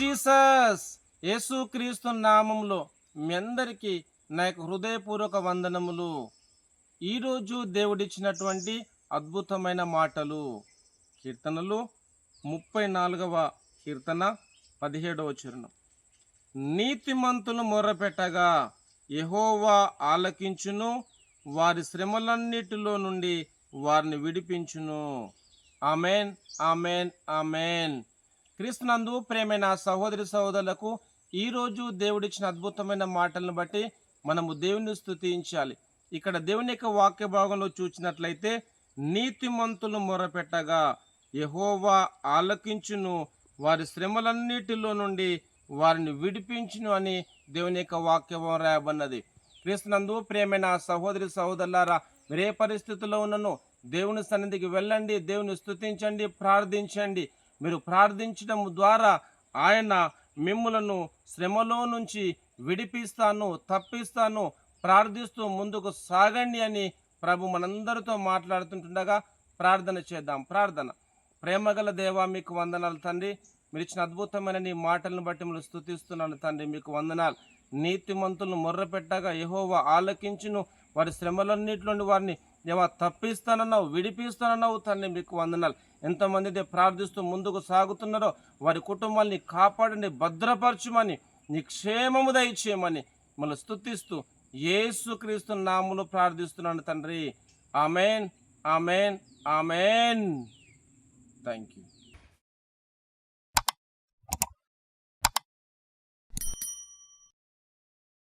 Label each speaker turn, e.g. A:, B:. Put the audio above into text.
A: Jesus. యేసుక్రీస్తు నామములో మీ అందరికీ నా యొక్క హృదయపూర్వక వందనములు. ఈరోజు దేవుడిచ్చినటువంటి అద్భుతమైన మాటలు. కీర్తనలు 34వ కీర్తన 17వ చరణం. నీతిమంతులు మొర్రపెట్టగా యెహోవా ఆలకించును, వారి శ్రమలన్నిటిలో నుండి వారిని విడిపించును. Amen, amen, amen. క్రీస్తునందు ప్రేమైన సహోదరి సహోదరులకు ఈరోజు దేవుడిచ్చిన అద్భుతమైన మాటలను బట్టి మనము దేవుని స్తుతించాలి. ఇక్కడ దేవుని యొక్క వాక్య భాగంలో చూసినట్లయితే, నీతిమంతులు మొరపెట్టగా యెహోవా ఆలకించును, వారి శ్రమలన్నిటిలో నుండి వారిని విడిపించును అని దేవుని యొక్క వాక్యం రాయబడినది. క్రీస్తునందు ప్రేమైన సహోదరి సహోదరులారా, మీరే పరిస్థితుల్లో ఉన్నను దేవుని సన్నిధికి వెళ్ళండి, దేవుని స్తుతించండి, ప్రార్థించండి. మీరు ప్రార్థించడం ద్వారా ఆయన మిమ్ములను శ్రమలో నుంచి విడిపిస్తాను, తప్పిస్తాను, ప్రార్థిస్తూ ముందుకు సాగండి అని ప్రభు మనందరితో మాట్లాడుతుండగా ప్రార్థన చేద్దాం. ప్రార్థన. ప్రేమగల దేవా, మీకు వందనాలు తండ్రి. మీరు ఇచ్చిన అద్భుతమైన నీ మాటలను బట్టి మిమ్మల్ని స్తుతిస్తున్నాను తండ్రి, మీకు వందనాలు. నీతిమంతులను మొర్రపెట్టగా యెహోవా ఆలకించును, వారి శ్రమలన్నింటిలోని వారిని దేవా తప్పిస్తానన్నావు, విడిపిస్తానన్నావు తండ్రి, మీకు వందనాలు. ఎంతమంది అయితే ప్రార్థిస్తూ ముందుకు సాగుతున్నారో వారి కుటుంబాన్ని కాపాడండి, భద్రపరచుమని, నీ క్షేమము దయచేయమని మనం స్తుతిస్తూ యేసుక్రీస్తు నామములో ప్రార్థిస్తున్నాను తండ్రి. Amen, amen, amen. Thank you.